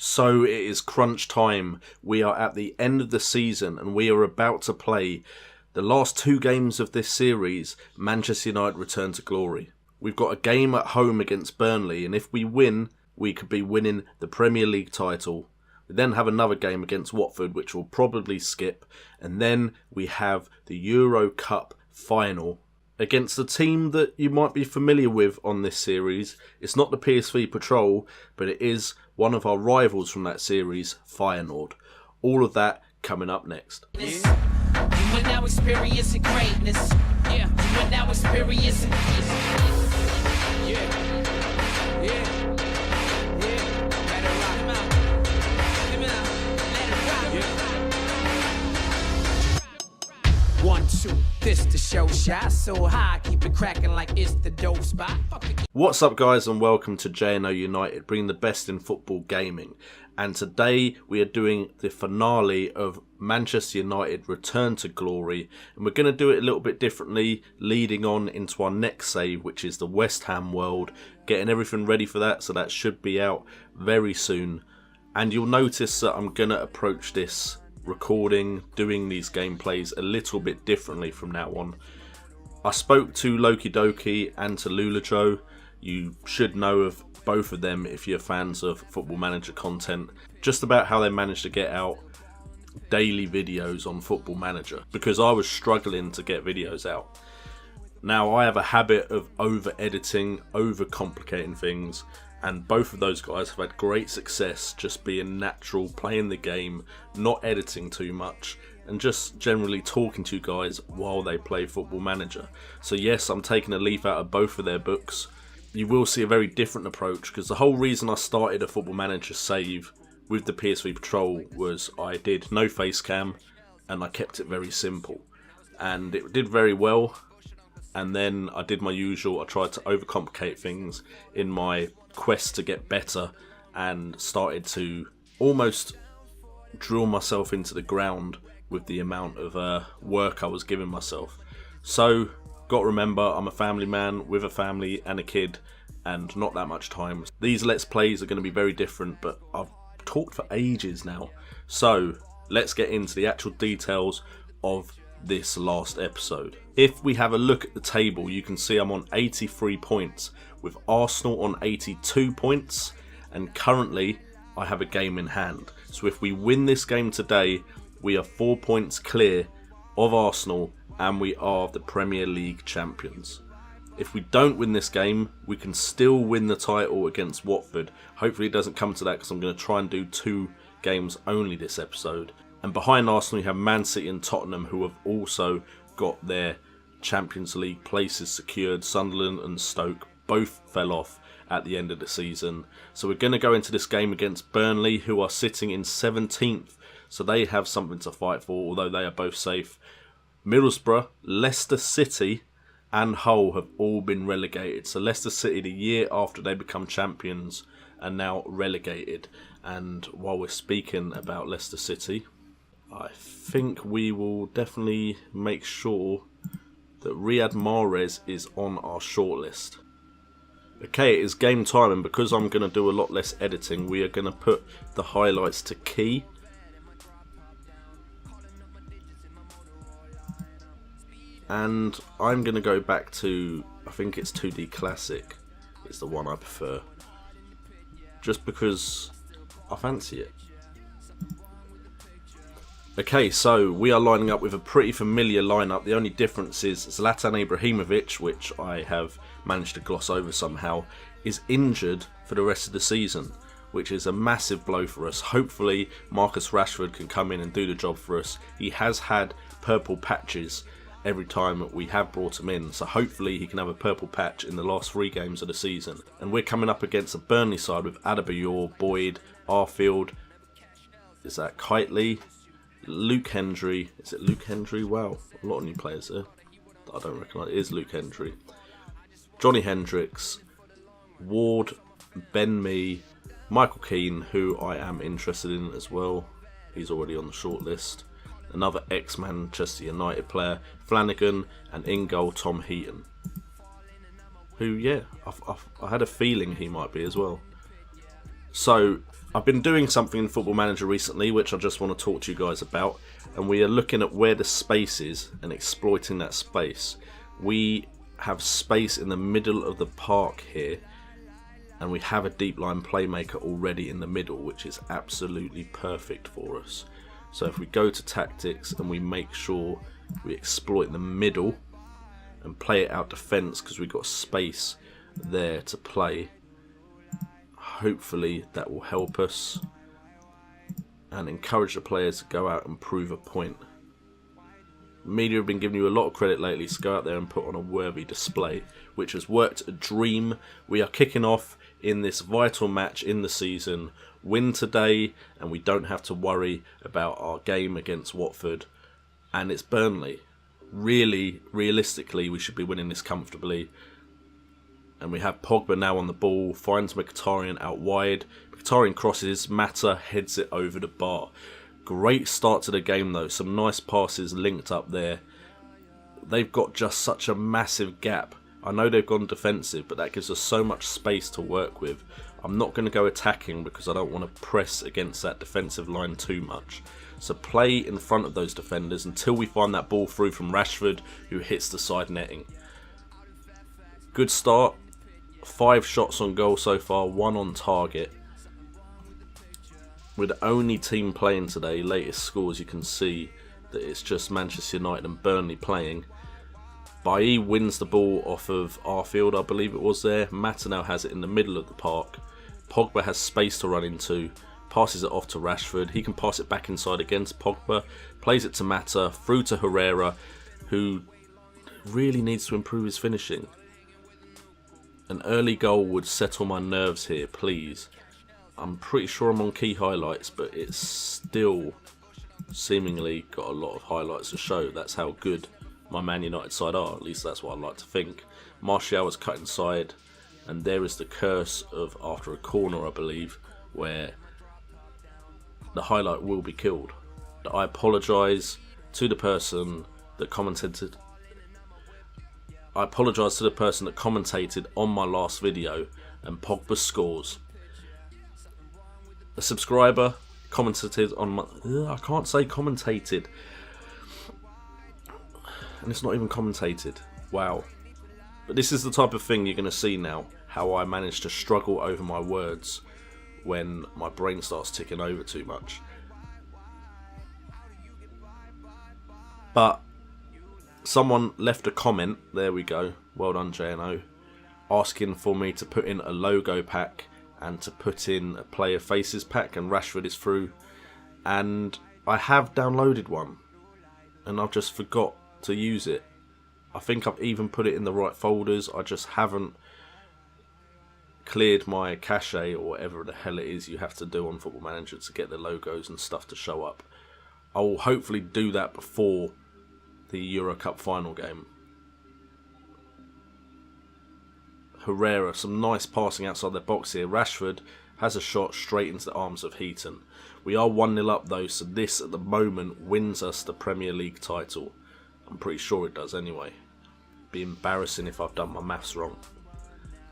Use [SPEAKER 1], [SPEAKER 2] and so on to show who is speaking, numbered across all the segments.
[SPEAKER 1] So it is crunch time. We are at the end of the season and we are about to play the last two games of this series. Manchester United return to glory. We've got a game at home against Burnley, and if we win, we could be winning the Premier League title. We then have another game against Watford, which we'll probably skip, and then we have the Euro Cup final against a team that you might be familiar with on this series. It's not the PSV Patrol, but it is one of our rivals from that series, Feyenoord. All of that coming up next.
[SPEAKER 2] You are now experiencing greatness. Yeah, you are now experiencing. Yeah. Let it rock. Come out. Let it rock. 1, 2, this the show shot so high, keep it cracking like it's the dope spot.
[SPEAKER 1] What's up, guys, and welcome to JNO United, bringing the best in football gaming. And today we are doing the finale of Manchester United Return to Glory, and we're going to do it a little bit differently, leading on into our next save, which is the West Ham World, getting everything ready for that, so that should be out very soon. And you'll notice that I'm going to approach this recording, doing these gameplays a little bit differently from now on. I spoke to Loki Doki and to Lulajo. You should know of both of them if you're fans of Football Manager content, just about how they managed to get out daily videos on Football Manager, because I was struggling to get videos out. Now, I have a habit of over-editing, over-complicating things, and both of those guys have had great success just being natural, playing the game, not editing too much, and just generally talking to you guys while they play Football Manager. So yes, I'm taking a leaf out of both of their books. You will see a very different approach, because the whole reason I started a Football Manager save with the PSV Patrol was I did no face cam and I kept it very simple, and it did very well. And then I did my usual, I tried to overcomplicate things in my quest to get better, and started to almost drill myself into the ground with the amount of work I was giving myself. So, got to remember, I'm a family man with a family and a kid, and not that much time. These Let's Plays are going to be very different, but I've talked for ages now. So, let's get into the actual details of this last episode. If we have a look at the table, you can see I'm on 83 points, with Arsenal on 82 points, and currently I have a game in hand. So if we win this game today, we are 4 points clear of Arsenal, and we are the Premier League champions. If we don't win this game, we can still win the title against Watford. Hopefully it doesn't come to that, because I'm going to try and do 2 games only this episode. And behind Arsenal you have Man City and Tottenham, who have also got their Champions League places secured. Sunderland and Stoke both fell off at the end of the season. So we're going to go into this game against Burnley, who are sitting in 17th. So they have something to fight for, although they are both safe. Middlesbrough, Leicester City and Hull have all been relegated. So Leicester City, the year after they become champions, are now relegated. And while we're speaking about Leicester City, I think we will definitely make sure that Riyad Mahrez is on our shortlist. Okay, it is game time, and because I'm going to do a lot less editing, we are going to put the highlights to key. And I'm going to go back to, I think it's 2D Classic, is the one I prefer, just because I fancy it. Okay, so we are lining up with a pretty familiar lineup. The only difference is Zlatan Ibrahimovic, which I have managed to gloss over somehow, is injured for the rest of the season, which is a massive blow for us. Hopefully Marcus Rashford can come in and do the job for us. He has had purple patches every time we have brought him in, so hopefully he can have a purple patch in the last 3 games of the season. And we're coming up against a Burnley side with Adebayor, Boyd, Arfield, is that Kitely, Luke Hendry. Is it Luke Hendry? Wow, a lot of new players there that I don't recognise. It is Luke Hendry. Johnny Hendricks, Ward, Ben Mee, Michael Keane, who I am interested in as well. He's already on the shortlist. Another ex-Manchester United player, Flanagan, and in goal, Tom Heaton. Who, yeah, I had a feeling he might be as well. So I've been doing something in Football Manager recently which I just want to talk to you guys about, and we are looking at where the space is and exploiting that space. We have space in the middle of the park here, and we have a deep line playmaker already in the middle, which is absolutely perfect for us. So if we go to tactics and we make sure we exploit the middle and play it out defence, because we've got space there to play, hopefully that will help us and encourage the players to go out and prove a point. Media have been giving you a lot of credit lately, so go out there and put on a worthy display, which has worked a dream. We are kicking off in this vital match in the season. Win today and we don't have to worry about our game against Watford, and it's Burnley. Really, realistically, we should be winning this comfortably. And we have Pogba now on the ball, finds Mkhitaryan out wide. Mkhitaryan crosses, Mata heads it over the bar. Great start to the game though, some nice passes linked up there. They've got just such a massive gap. I know they've gone defensive, but that gives us so much space to work with. I'm not going to go attacking because I don't want to press against that defensive line too much. So play in front of those defenders until we find that ball through from Rashford, who hits the side netting. Good start. 5 shots on goal so far, 1 on target. We're the only team playing today. Latest scores, you can see that it's just Manchester United and Burnley playing. Bailly wins the ball off of Arfield, I believe it was there. Mata now has it in the middle of the park. Pogba has space to run into. Passes it off to Rashford. He can pass it back inside against Pogba. Plays it to Mata, through to Herrera, who really needs to improve his finishing. An early goal would settle my nerves here, please. I'm pretty sure I'm on key highlights, but it's still seemingly got a lot of highlights to show. That's how good my Man United side are, at least that's what I like to think. Martial was cut inside, and there is the curse of after a corner, I believe, where the highlight will be killed. I apologise to the person that commentated. I apologise to the person that commentated on my last video, and Pogba scores. A subscriber commentated on my... I can't say commentated. And it's not even commentated. Wow. But this is the type of thing you're going to see now. How I manage to struggle over my words when my brain starts ticking over too much. But someone left a comment, there we go, well done JNO, asking for me to put in a logo pack and to put in a player faces pack, and Rashford is through. And I have downloaded one, and I've just forgot to use it. I think I've even put it in the right folders, I just haven't cleared my cache or whatever the hell it is you have to do on Football Manager to get the logos and stuff to show up. I will hopefully do that before the Euro Cup final game. Herrera, some nice passing outside their box here. Rashford has a shot straight into the arms of Heaton. We are 1-0 up though, so this at the moment wins us the Premier League title. I'm pretty sure it does anyway. Be embarrassing if I've done my maths wrong.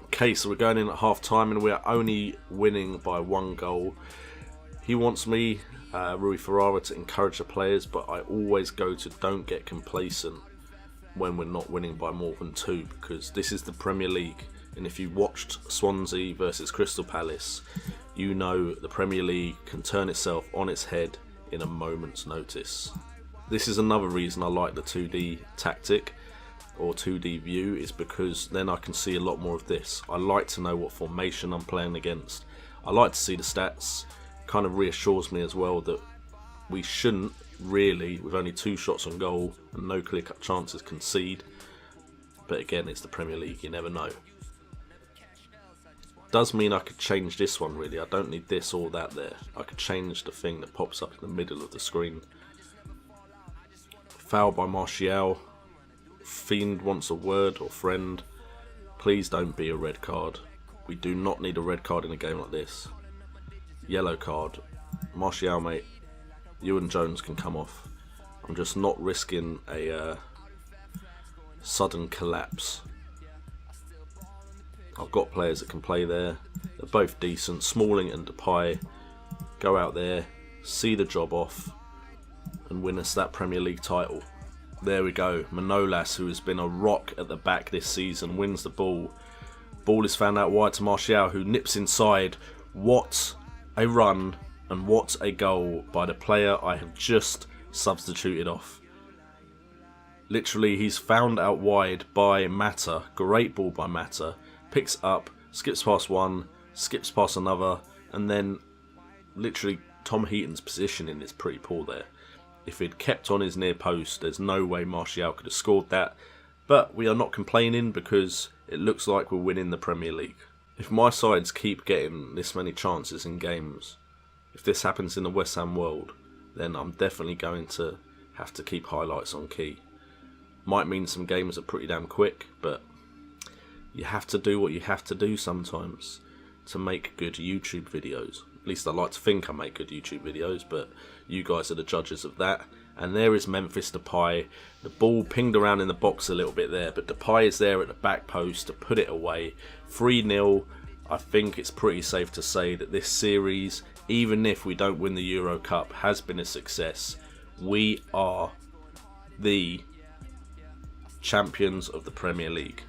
[SPEAKER 1] Okay, so we're going in at half time and we are only winning by 1 goal. He wants me, Rui Ferrara, to encourage the players, but I always go to don't get complacent when we're not winning by more than 2, because this is the Premier League, and if you watched Swansea versus Crystal Palace, you know the Premier League can turn itself on its head in a moment's notice. This is another reason I like the 2D tactic or 2D view, is because then I can see a lot more of this. I like to know what formation I'm playing against. I like to see the stats. Kind of reassures me as well that we shouldn't really, with only 2 shots on goal and no clear-cut chances, concede. But again, it's the Premier League, you never know. Does mean I could change this one really. I don't need this or that there. I could change the thing that pops up in the middle of the screen. Foul by Martial. Fiend wants a word, or friend. Please don't be a red card. We do not need a red card in a game like this. Yellow card. Martial, mate. You and Jones can come off. I'm just not risking a sudden collapse. I've got players that can play there. They're both decent. Smalling and Depay go out there, see the job off, and win us that Premier League title. There we go. Manolas, who has been a rock at the back this season, wins the ball. Ball is found out wide to Martial, who nips inside. What a run and what a goal by the player I have just substituted off. Literally, he's found out wide by Mata. Great ball by Mata. Picks up, skips past one, skips past another, and then literally Tom Heaton's positioning is pretty poor there. If he'd kept on his near post, there's no way Martial could have scored that. But we are not complaining because it looks like we're winning the Premier League. If my sides keep getting this many chances in games, if this happens in the West Ham world, then I'm definitely going to have to keep highlights on key. Might mean some games are pretty damn quick, but you have to do what you have to do sometimes to make good YouTube videos. At least I like to think I make good YouTube videos, but you guys are the judges of that. And there is Memphis Depay. The ball pinged around in the box a little bit there, but Depay is there at the back post to put it away. 3-0. I think it's pretty safe to say that this series, even if we don't win the Euro Cup, has been a success. We are the champions of the Premier League,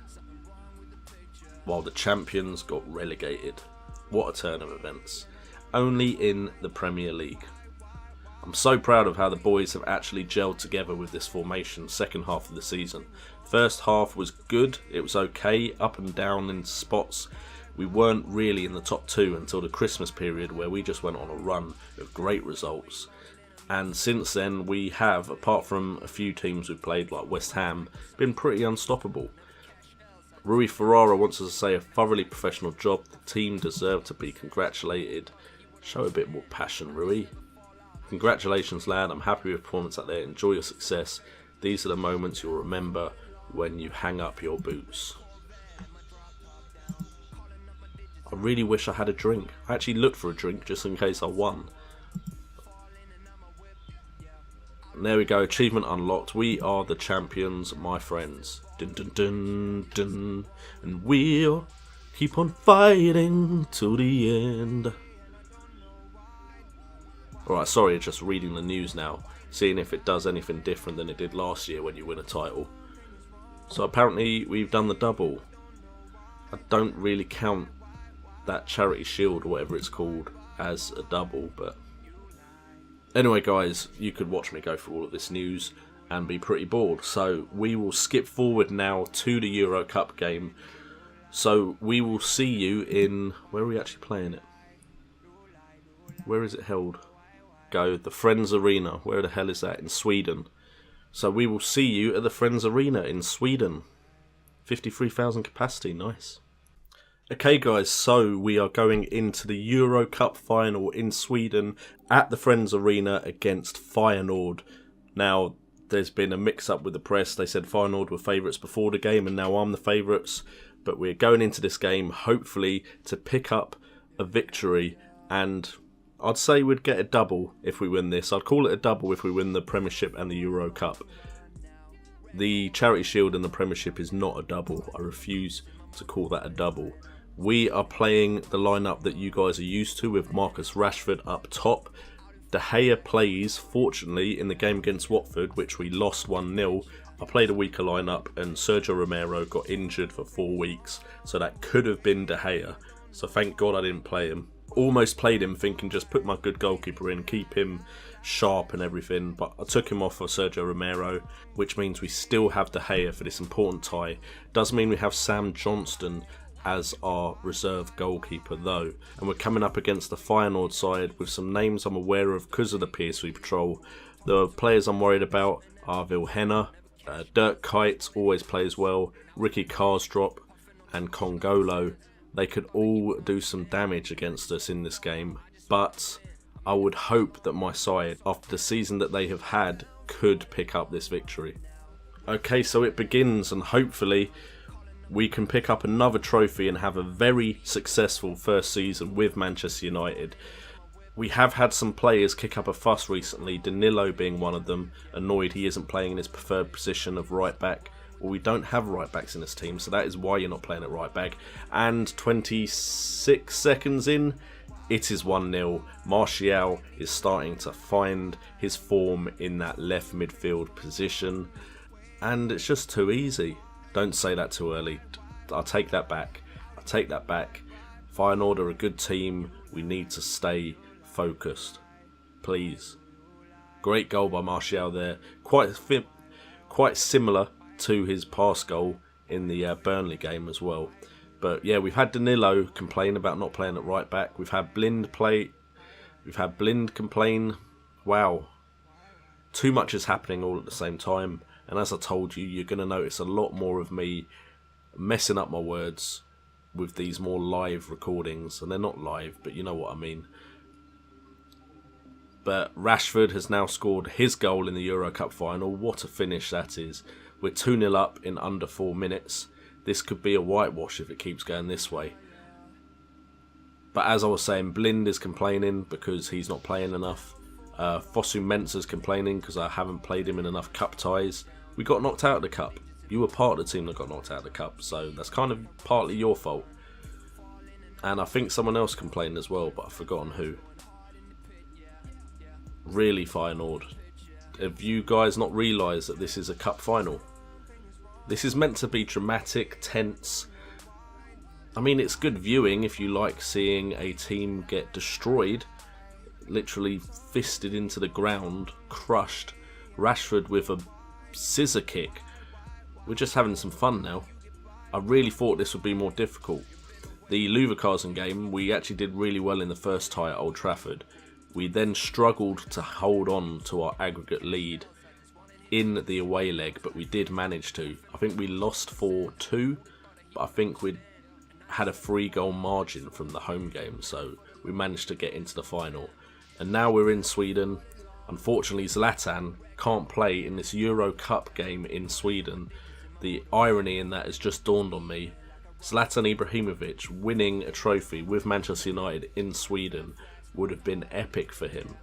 [SPEAKER 1] while the champions got relegated. What a turn of events. Only in the Premier League. I'm so proud of how the boys have actually gelled together with this formation second half of the season. First half was good, it was okay, up and down in spots. We weren't really in the top two until the Christmas period, where we just went on a run of great results. And since then we have, apart from a few teams we've played like West Ham, been pretty unstoppable. Rui Ferrara wants us to say a thoroughly professional job. The team deserve to be congratulated. Show a bit more passion, Rui. Congratulations, lad. I'm happy with your performance out there. Enjoy your success. These are the moments you'll remember when you hang up your boots. I really wish I had a drink. I actually looked for a drink just in case I won. And there we go. Achievement unlocked. We are the champions, my friends. Dun dun dun dun. And we'll keep on fighting till the end. Alright, sorry, just reading the news now, seeing if it does anything different than it did last year when you win a title. So apparently we've done the double. I don't really count that Charity Shield or whatever it's called as a double, but anyway guys, you could watch me go through all of this news and be pretty bored. So we will skip forward now to the Euro Cup game. So we will see you in, where are we actually playing it? Where is it held? Go, the Friends Arena. Where the hell is that? In Sweden. So we will see you at the Friends Arena in Sweden. 53,000 capacity, nice. Okay guys, so we are going into the Euro Cup final in Sweden at the Friends Arena against Feyenoord. Now, there's been a mix-up with the press. They said Feyenoord were favourites before the game and now I'm the favourites. But we're going into this game, hopefully, to pick up a victory, and I'd say we'd get a double if we win this. I'd call it a double if we win the Premiership and the Euro Cup. The Charity Shield and the Premiership is not a double. I refuse to call that a double. We are playing the lineup that you guys are used to, with Marcus Rashford up top. De Gea plays, fortunately, in the game against Watford, which we lost 1-0. I played a weaker lineup and Sergio Romero got injured for 4 weeks, so that could have been De Gea. So thank God I didn't play him. Almost played him thinking just put my good goalkeeper in, keep him sharp and everything, but I took him off for Sergio Romero, which means we still have De Gea for this important tie. Does mean we have Sam Johnston as our reserve goalkeeper though, and we're coming up against the Feyenoord side with some names I'm aware of because of the PSV Patrol. The players I'm worried about are Vilhena, Dirk Kuyt always plays well, Ricky Karsdorp and Congolo. They could all do some damage against us in this game, but I would hope that my side, after the season that they have had, could pick up this victory. Okay, so it begins, and hopefully we can pick up another trophy and have a very successful first season with Manchester United. We have had some players kick up a fuss recently, Danilo being one of them, annoyed he isn't playing in his preferred position of right back. Well, we don't have right backs in this team, so that is why you're not playing at right back. And 26 seconds in, It is 1-0. Martial is starting to find his form in that left midfield position, and it's just too easy. Don't say that too early. I'll take that back. I'll take that back. Feyenoord are a good team. We need to stay focused, please. Great goal by Martial there. Quite similar to his past goal in the Burnley game as well. But yeah, we've had Danilo complain about not playing at right back. We've had Blind complain. Wow. Too much is happening all at the same time. And as I told you, you're going to notice a lot more of me messing up my words with these more live recordings. And they're not live, but you know what I mean. But Rashford has now scored his goal in the Euro Cup final. What a finish that is. We're 2-0 up in under 4 minutes. This could be a whitewash if it keeps going this way. But as I was saying, Blind is complaining because he's not playing enough. Fosu Mensah's complaining because I haven't played him in enough cup ties. We got knocked out of the cup. You were part of the team that got knocked out of the cup, so that's kind of partly your fault. And I think someone else complained as well, but I've forgotten who. Really, Feyenoord, have you guys not realised that this is a cup final? This is meant to be dramatic, tense. I mean, it's good viewing if you like seeing a team get destroyed, literally fisted into the ground, crushed. Rashford with a scissor kick. We're just having some fun now. I really thought this would be more difficult. The Leverkusen game, we actually did really well in the first tie at Old Trafford. We then struggled to hold on to our aggregate lead in the away leg, but we did manage to. I think we lost 4-2, but I think we had a 3-goal margin from the home game, so we managed to get into the final. And now we're in Sweden. Unfortunately, Zlatan can't play in this Euro Cup game in Sweden. The irony in that has just dawned on me. Zlatan Ibrahimovic winning a trophy with Manchester United in Sweden would have been epic for him.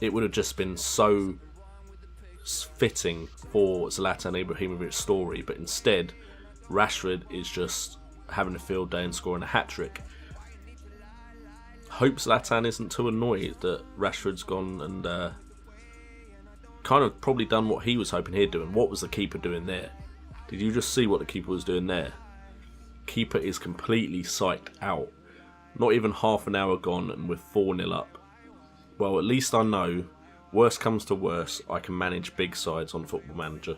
[SPEAKER 1] It would have just been so fitting for Zlatan Ibrahimovic's story, but instead Rashford is just having a field day and scoring a hat-trick. Hope Zlatan isn't too annoyed that Rashford's gone and kind of probably done what he was hoping he'd do. And what was the keeper doing there? Did you just see what the keeper was doing there? Keeper is completely psyched out. Not even half an hour gone and we're 4-0 up. Well, at least I know, worst comes to worst, I can manage big sides on Football Manager.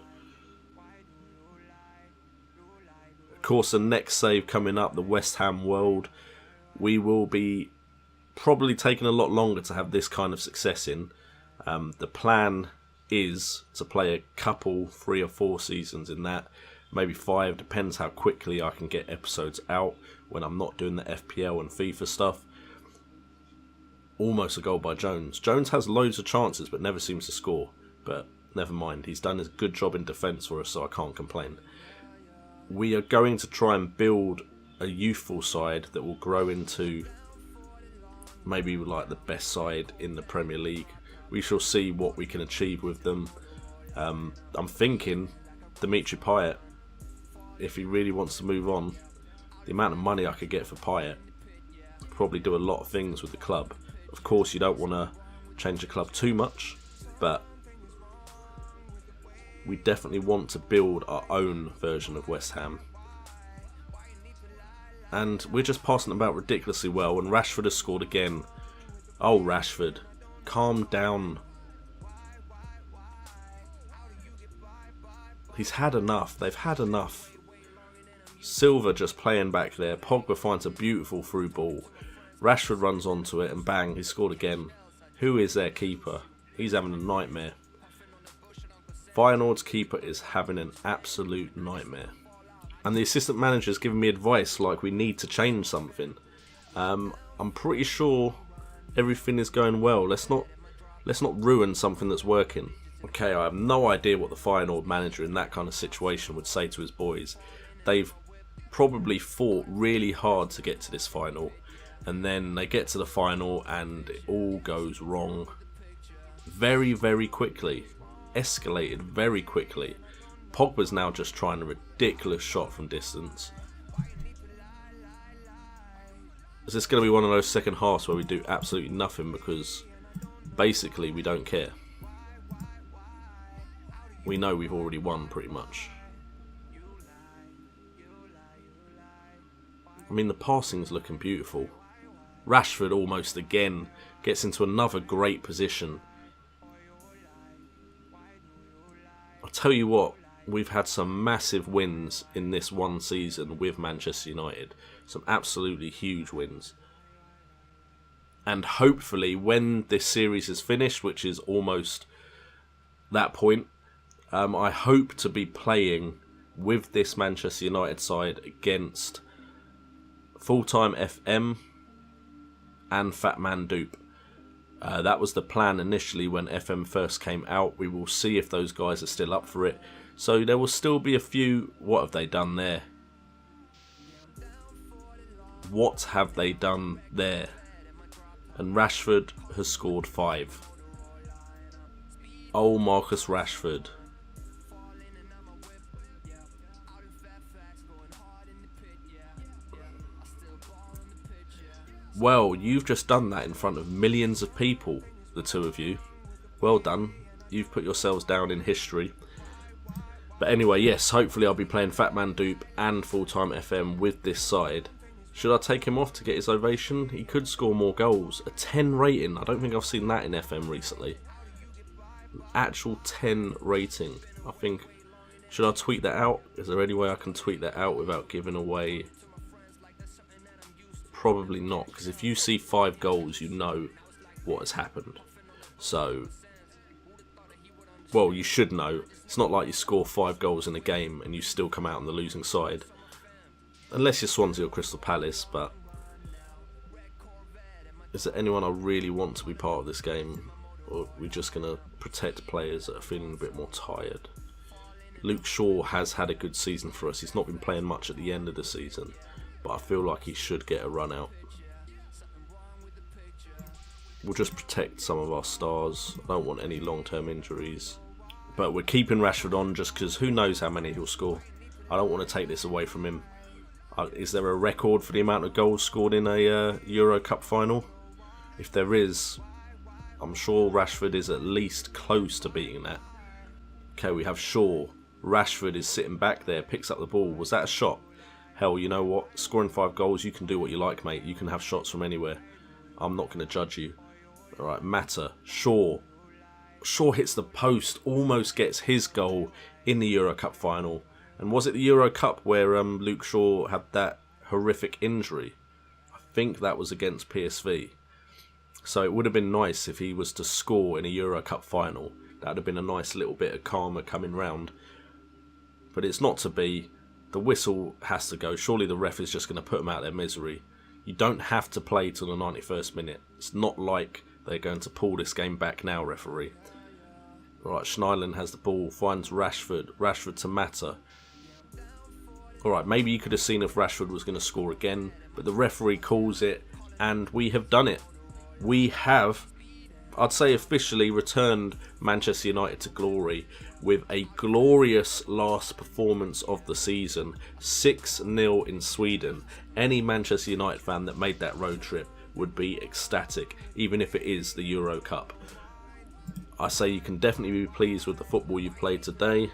[SPEAKER 1] Of course, the next save coming up, the West Ham World. We will be probably taking a lot longer to have this kind of success in. The plan is to play a couple, 3 or 4 seasons in that. Maybe 5, depends how quickly I can get episodes out when I'm not doing the FPL and FIFA stuff. Almost a goal by Jones. Jones has loads of chances but never seems to score. But never mind, he's done a good job in defence for us, so I can't complain. We are going to try and build a youthful side that will grow into maybe like the best side in the Premier League. We shall see what we can achieve with them. I'm thinking Dimitri Payet, if he really wants to move on, the amount of money I could get for Payet, probably do a lot of things with the club. Of course, you don't want to change the club too much, but we definitely want to build our own version of West Ham. And we're just passing about ridiculously well, and Rashford has scored again. Oh, Rashford, calm down. He's had enough. They've had enough. Silva just playing back there. Pogba finds a beautiful through ball. Rashford runs onto it and bang, he's scored again. Who is their keeper? He's having a nightmare. Feyenoord's keeper is having an absolute nightmare. And the assistant manager's giving me advice like we need to change something. I'm pretty sure everything is going well. Let's not ruin something that's working. Okay, I have no idea what the Feyenoord manager in that kind of situation would say to his boys. They've probably fought really hard to get to this final, and then they get to the final and it all goes wrong very, very quickly. Escalated very quickly. Pogba's now just trying a ridiculous shot from distance. Is this going to be one of those second halves where we do absolutely nothing because basically we don't care? We know we've already won pretty much. I mean, the passing's looking beautiful. Rashford almost again gets into another great position. I'll tell you what, we've had some massive wins in this one season with Manchester United. Some absolutely huge wins. And hopefully when this series is finished, which is almost that point, I hope to be playing with this Manchester United side against Full-Time FM and Fat Man Dupe. That was the plan initially when FM first came out. We will see if those guys are still up for it. So there will still be a few... What have they done there? What have they done there? And Rashford has scored 5. Oh, Marcus Rashford. Well, you've just done that in front of millions of people, the two of you. Well done. You've put yourselves down in history. But anyway, yes, hopefully I'll be playing Fat Man Dupe and Full-Time FM with this side. Should I take him off to get his ovation? He could score more goals. A 10 rating. I don't think I've seen that in FM recently. An actual 10 rating. I think... Should I tweet that out? Is there any way I can tweet that out without giving away... Probably not, because if you see 5 goals, you know what has happened. So, well, you should know. It's not like you score 5 goals in a game and you still come out on the losing side. Unless you're Swansea or Crystal Palace, but... Is there anyone I really want to be part of this game? Or are we just going to protect players that are feeling a bit more tired? Luke Shaw has had a good season for us. He's not been playing much at the end of the season, but I feel like he should get a run out. We'll just protect some of our stars. I don't want any long-term injuries. But we're keeping Rashford on just because who knows how many he'll score. I don't want to take this away from him. Is there a record for the amount of goals scored in a Euro Cup final? If there is, I'm sure Rashford is at least close to beating that. Okay, we have Shaw. Rashford is sitting back there, picks up the ball. Was that a shot? Hell, you know what? Scoring 5 goals, you can do what you like, mate. You can have shots from anywhere. I'm not going to judge you. Alright, Mata. Shaw. Shaw hits the post, almost gets his goal in the Euro Cup final. And was it the Euro Cup where Luke Shaw had that horrific injury? I think that was against PSV. So it would have been nice if he was to score in a Euro Cup final. That would have been a nice little bit of karma coming round. But it's not to be. The whistle has to go. Surely the ref is just going to put them out of their misery. You don't have to play till the 91st minute. It's not like they're going to pull this game back now, referee. Alright, Schneiderlin has the ball, finds Rashford. Rashford to Mata. Alright, maybe you could have seen if Rashford was going to score again, but the referee calls it, and we have done it. We have, I'd say, officially returned Manchester United to glory with a glorious last performance of the season. 6-0 in Sweden. Any Manchester United fan that made that road trip would be ecstatic, even if it is the Euro Cup. I say you can definitely be pleased with the football you've played today.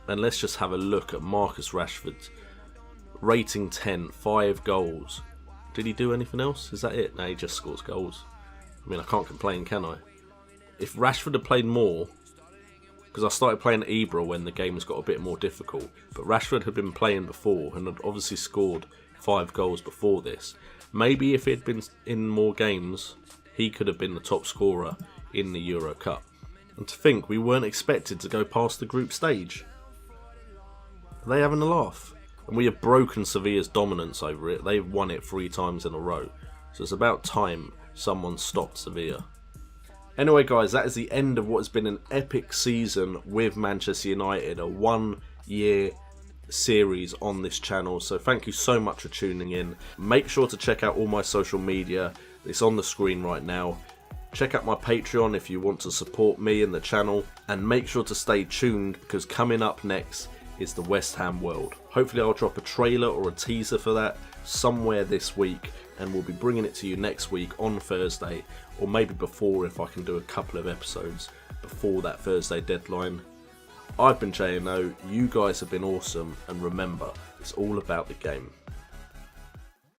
[SPEAKER 1] And let's just have a look at Marcus Rashford's rating 10, 5 goals. Did he do anything else? Is that it? No, he just scores goals. I mean, I can't complain, can I? If Rashford had played more, because I started playing Ibra when the games got a bit more difficult, but Rashford had been playing before and had obviously scored 5 goals before this. Maybe if he'd been in more games, he could have been the top scorer in the Euro Cup. And to think we weren't expected to go past the group stage. Are they having a laugh? And we have broken Sevilla's dominance over it. They've won it 3 times in a row. So it's about time someone stopped Sevilla. Anyway guys, that is the end of what has been an epic season with Manchester United. A 1-year series on this channel. So thank you so much for tuning in. Make sure to check out all my social media. It's on the screen right now. Check out my Patreon if you want to support me and the channel. And make sure to stay tuned because coming up next is the West Ham World. Hopefully I'll drop a trailer or a teaser for that somewhere this week, and we'll be bringing it to you next week on Thursday, or maybe before if I can do a couple of episodes before that Thursday deadline. I've been JNO, you guys have been awesome, and remember, it's all about the game.